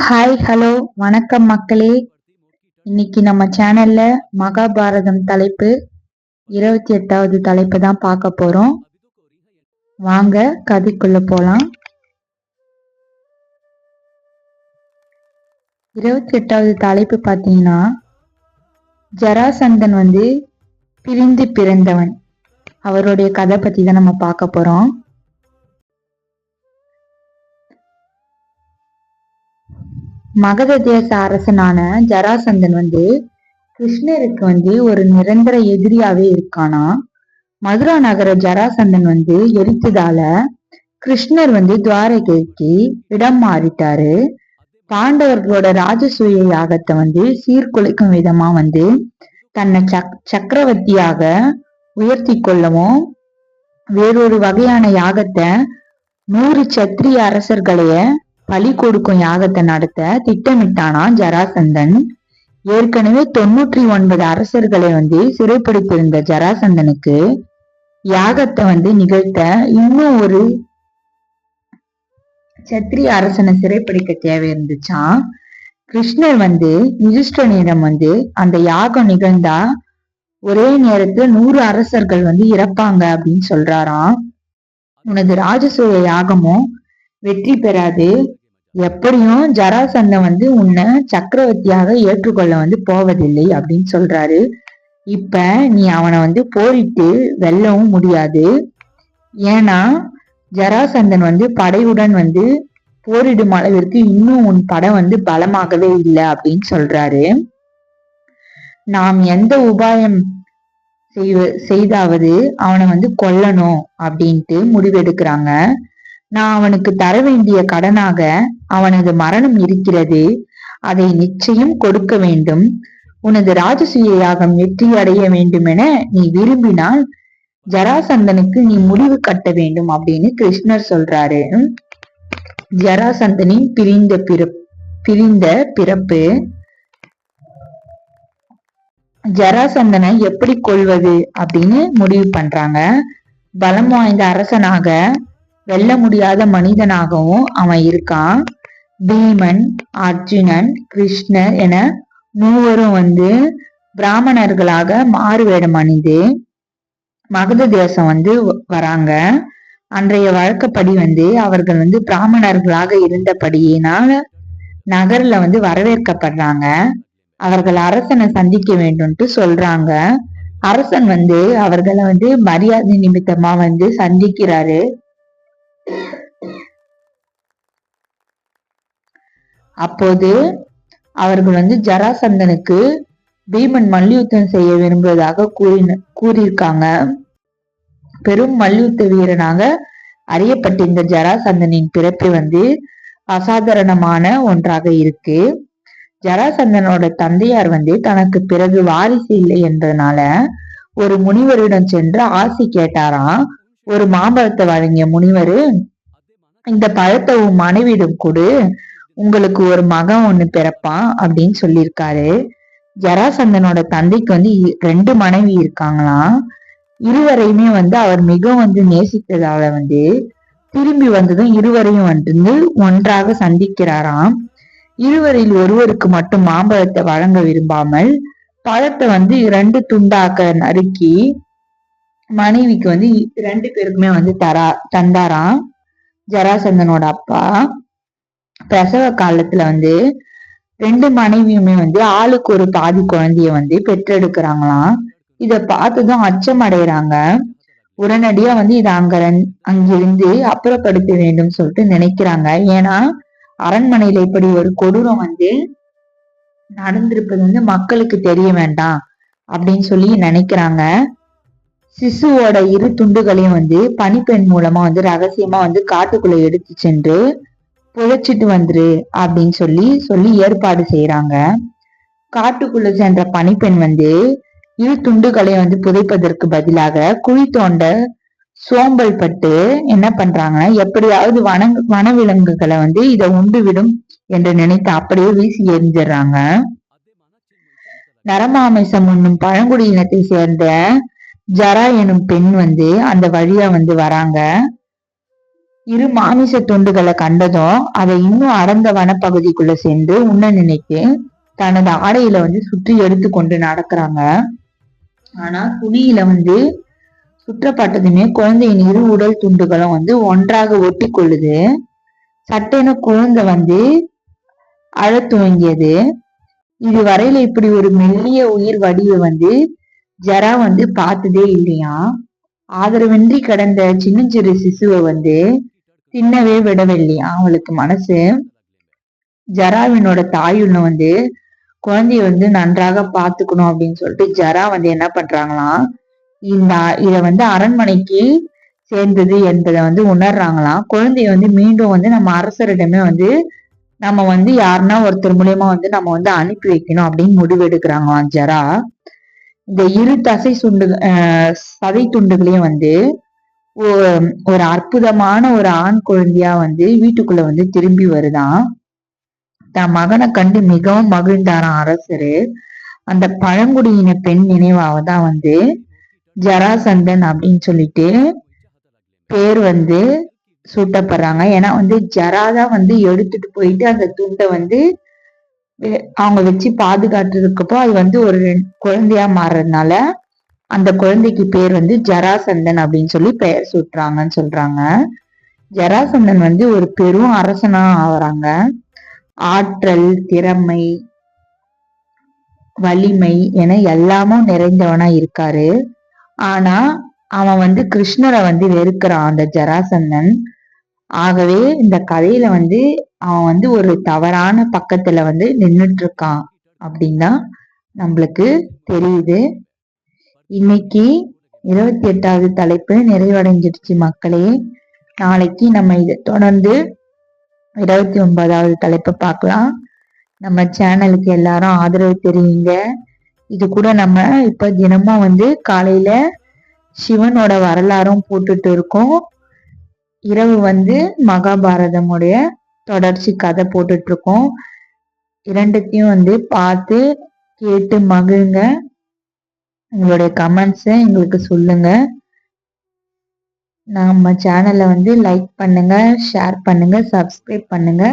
Hi hello வணக்கம் மக்களே. இன்னைக்கு நம்ம சேனல்ல மகாபாரதம் தலைப்பு 28வது தலைப்பு தான் பார்க்க போறோம். வாங்க கதைக்குள்ள போலாம். 28வது தலைப்பு பார்த்தீங்கன்னா, ஜராசந்தன் பிரிந்து பிறந்தவன். அவருடைய கதை பத்தி தான் நம்ம பார்க்க போறோம். மகத தேச அரசனான ஜராசந்தன் கிருஷ்ணருக்கு ஒரு நிரந்தர எதிரியாவே இருக்கானா. மதுரா நகர ஜராசந்தன் எரித்ததால கிருஷ்ணர் துவாரகைக்கு இடம் மாறிட்டாரு. பாண்டவர்களோட ராஜசூய யாகத்தை சீர்குலைக்கும் விதமா தன்னை சக்கரவர்த்தியாக உயர்த்தி கொள்ளவும் வேறொரு வகையான யாகத்தை 100 சத்திரிய அரசர்களைய பலி கொடுக்கும் யாகத்தை நடத்த திட்டமிட்டானா ஜராசந்தன். ஏற்கனவே 99 அரசர்களை சிறைப்படுத்தியிருந்த ஜராசந்தனுக்கு யாகத்தை நிகழ்த்த இன்னும் ஒரு சத்திரிய அரசனை சிறைப்பிடிக்க தேவை இருந்துச்சான். கிருஷ்ணர் யுதிஷ்டனிடம் அந்த யாகம் நிகழ்ந்தா ஒரே நேரத்துல 100 அரசர்கள் இறப்பாங்க அப்படின்னு சொல்றாராம். உனது ராஜசூய யாகமும் வெற்றி பெறாது. எப்படியும் ஜராசந்தன் உன்னை சக்கரவர்த்தியாக ஏற்றுக்கொள்ள போவதில்லை அப்படின்னு சொல்றாரு. இப்ப நீ அவனை போரிட்டு வெல்லவும் முடியாது. ஏன்னா ஜராசந்தன் படையுடன் போரிடும் அளவிற்கு இன்னும் உன் படை பலமாகவே இல்லை அப்படின்னு சொல்றாரு. நாம் எந்த உபாயம் செய்தாவது அவனை கொல்லணும் அப்படின்ட்டு முடிவெடுக்கிறாங்க. நான் அவனுக்கு தர வேண்டிய கடனாக அவனது மரணம் இருக்கிறது. அதை நிச்சயம் கொடுக்க வேண்டும். உனது ராஜசூய யாகம் வெற்றி அடைய வேண்டும் என நீ விரும்பினால் ஜராசந்தனுக்கு நீ முடிவு கட்ட வேண்டும் அப்படின்னு கிருஷ்ணர் சொல்றாரு. ஜராசந்தனின் பிரிந்த பிறப்பு. ஜராசந்தனை எப்படி கொள்வது அப்படின்னு முடிவு பண்றாங்க. பலம் வாய்ந்த அரசனாக வெல்ல முடியாத மனிதனாகவும் அவன் இருக்கான். பீமன், அர்ஜுனன், கிருஷ்ணர் என மூவரும் பிராமணர்களாக மாறுவேடம் அணிந்து மகத தேசம் வராங்க. அன்றைய வழக்கப்படி அவர்கள் பிராமணர்களாக இருந்தபடியினால நகர்ல வரவேற்கப்படுறாங்க. அவர்கள் அரசனை சந்திக்க வேண்டும்ட்டு சொல்றாங்க. அரசன் அவர்களை மரியாதை நிமித்தமா சந்திக்கிறாரு. அப்போது அவர்கள் ஜராசந்தனுக்கு பீமன் மல்யுத்தம் செய்ய விரும்புவதாக கூறியிருக்காங்க. பெரும் மல்யுத்த வீரனாக அறியப்பட்டிருந்த ஜராசந்தனின் பிறப்பு அசாதாரணமான ஒன்றாக இருக்கு. ஜராசந்தனோட தந்தையார் தனக்கு பிறகு வாரிசு இல்லை என்றதுனால ஒரு முனிவரிடம் சென்று ஆசி கேட்டாராம். ஒரு மாம்பழத்தை வழங்கிய முனிவரு, இந்த பழத்தை உன் மனைவியிடம் கொடு, உங்களுக்கு ஒரு மகன் ஒண்ணு பிறப்பான் அப்படின்னு சொல்லியிருக்காரு. ஜராசந்தனோட தந்தைக்கு 2 மனைவி இருக்காங்களாம். இருவரையுமே அவர் மிகவும் நேசித்ததால திரும்பி வந்ததும் இருவரையும் ஒன்றாக சந்திக்கிறாராம். இருவரில் ஒருவருக்கு மட்டும் மாம்பழத்தை வழங்க விரும்பாமல் பழத்தை 2 துண்டாக்க நறுக்கி மனைவிக்கு 2 பேருக்குமே தந்தாராம். ஜராசந்தனோட அப்பா பிரசவ காலத்துல 2 மனைவியுமே ஆளுக்கு ஒரு பாதி குழந்தைய பெற்றெடுக்கிறாங்களாம். இத பார்த்ததும் அச்சம் அடைகிறாங்க. உடனடியா இத அங்கிருந்து அப்புறப்படுத்த வேண்டும் சொல்லிட்டு நினைக்கிறாங்க. ஏன்னா அரண்மனையில இப்படி ஒரு கொடூரம் நடந்திருப்பது மக்களுக்கு தெரிய வேண்டாம் அப்படின்னு சொல்லி நினைக்கிறாங்க. சிசுவோட 2 துண்டுகளையும் பணிப்பெண் மூலமா ரகசியமா காட்டுக்குள்ள எடுத்து சென்று புதைச்சிட்டு வந்துரு அப்படின்னு சொல்லி ஏற்பாடு செய்யறாங்க. காட்டுக்குள்ள சென்ற பணிப்பெண் 2 துண்டுகளையும் புதைப்பதற்கு பதிலாக குழி தோண்ட சோம்பல் பட்டு என்ன பண்றாங்கன்னா, எப்படியாவது வனவிலங்குகளை இதை உண்டு விடும் என்று நினைத்து அப்படியே வீசி எரிஞ்சிடறாங்க. நரமாமிசம் உண்ணும் பழங்குடியினத்தை சேர்ந்த ஜரா எனும் பெண் அந்த வழியா வராங்க. இரு மாமிச துண்டுகளை கண்டதும் அதை இன்னும் அடர்ந்த வனப்பகுதிக்குள்ள சென்று உண்ண நினைத்து தனது ஆடையில வந்து சுற்றி எடுத்து கொண்டு நடக்கிறாங்க. ஆனா துணியில வந்து சுற்றப்பட்டதுமே குழந்தையின் இரு உடல் துண்டுகளும் வந்து ஒன்றாக ஒட்டி கொள்ளுது. சட்டென குழந்தை வந்து அழத் துவங்கியது. இது வரையில இப்படி ஒரு மெல்லிய உயிர் வடிவை வந்து ஜரா வந்து பார்த்ததே இல்லையா. ஆதரவின்றி கிடந்த சின்னஞ்சிறு சிசுவை வந்து தின்னவே விடவில்லையா அவளுக்கு மனசு. ஜராவினோட தாயுள்ள வந்து குழந்தைய வந்து நன்றாக பாத்துக்கணும் அப்படின்னு சொல்லிட்டு ஜரா வந்து என்ன பண்றாங்களாம், இத வந்து அரண்மனைக்கு சேர்ந்தது என்பதை வந்து உணர்றாங்களாம். குழந்தைய வந்து மீண்டும் வந்து நம்ம அரசரிடமே வந்து நம்ம வந்து யாருன்னா ஒருத்தர் மூலியமா வந்து நம்ம வந்து அனுப்பி வைக்கணும் அப்படின்னு முடிவெடுக்கிறாங்களாம் ஜரா. இந்த இரு தசை சதை துண்டுகளையும் வந்து ஒரு அற்புதமான ஒரு ஆண் குழந்தையா வந்து வீட்டுக்குள்ள வந்து திரும்பி வருதான். தன் மகனை கண்டு மிகவும் மகிழ்ந்தாராம் அரசரு. அந்த பழங்குடியின பெண் நினைவாகதான் வந்து ஜராசந்தன் அப்படின்னு சொல்லிட்டு பேர் வந்து சூட்டப்படுறாங்க. ஏன்னா வந்து ஜராதான் வந்து எடுத்துட்டு போயிட்டு அந்த துண்டை வந்து அவங்க வச்சு பாதுகாத்துருக்கப்போ அது வந்து ஒரு குழந்தையா மாறுறதுனால அந்த குழந்தைக்கு பேர் வந்து ஜராசந்தன் அப்படின்னு சொல்லி பெயர் சூட்டுறாங்கன்னு சொல்றாங்க. ஜராசந்தன் வந்து ஒரு பெரும் அரசனா ஆகுறாங்க. ஆற்றல், திறமை, வலிமை என எல்லாமும் நிறைந்தவனா இருக்காரு. ஆனா அவன் வந்து கிருஷ்ணரை வந்து வெறுக்கிறான் அந்த ஜராசந்தன். ஆகவே இந்த கதையில வந்து அவன் வந்து ஒரு தவறான பக்கத்துல வந்து நின்னுட்டு இருக்கான் அப்படின்னா நம்மளுக்கு தெரியுது. இன்னைக்கு 28வது தலைப்பு நிறைவடைஞ்சிடுச்சு மக்களே. நாளைக்கு நம்ம இதை தொடர்ந்து 29வது தலைப்பை பார்க்கலாம். நம்ம சேனலுக்கு எல்லாரும் ஆதரவு தெரிவிங்க. இது கூட நம்ம இப்ப தினமும் வந்து காலையில சிவனோட வரலாறும் போட்டுட்டு இருக்கோம். இரவு வந்து மகாபாரதமுடைய தொடர்ச்சி கதை போட்டுட்டு இருக்கோம். இரண்டுத்தையும் வந்து பார்த்து கேட்டு மகிழுங்க. உங்களுடைய கமெண்ட்ஸ எங்களுக்கு சொல்லுங்க. நம்ம சேனலை வந்து லைக் பண்ணுங்க, ஷேர் பண்ணுங்க, சப்ஸ்கிரைப் பண்ணுங்க,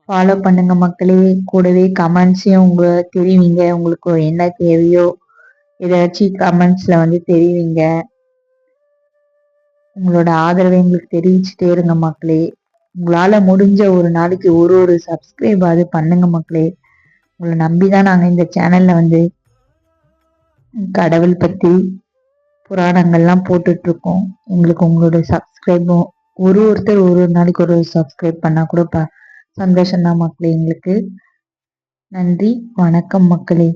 ஃபாலோ பண்ணுங்க மக்களே. கூடவே கமெண்ட்ஸையும் தெரிவிங்க. உங்களுக்கு என்ன தேவையோ ஏதாச்சும் கமெண்ட்ஸ்ல வந்து தெரிவிங்க. உங்களோட ஆதரவை எங்களுக்கு தெரிவிச்சுட்டே இருங்க மக்களே. உங்களால முடிஞ்ச ஒரு நாளைக்கு ஒரு சப்ஸ்கிரைப் அது பண்ணுங்க மக்களே. உங்களை நம்பிதான் நாங்க இந்த சேனல்ல வந்து கடவுள் பத்தி புராணங்கள்லாம் போட்டுட்டு இருக்கோம். எங்களுக்கு உங்களோட சப்ஸ்கிரைபும் ஒருத்தர் ஒரு நாளைக்கு ஒரு சப்ஸ்கிரைப் பண்ணா கூட சந்தோஷம் தான் மக்களே எங்களுக்கு. நன்றி, வணக்கம் மக்களே.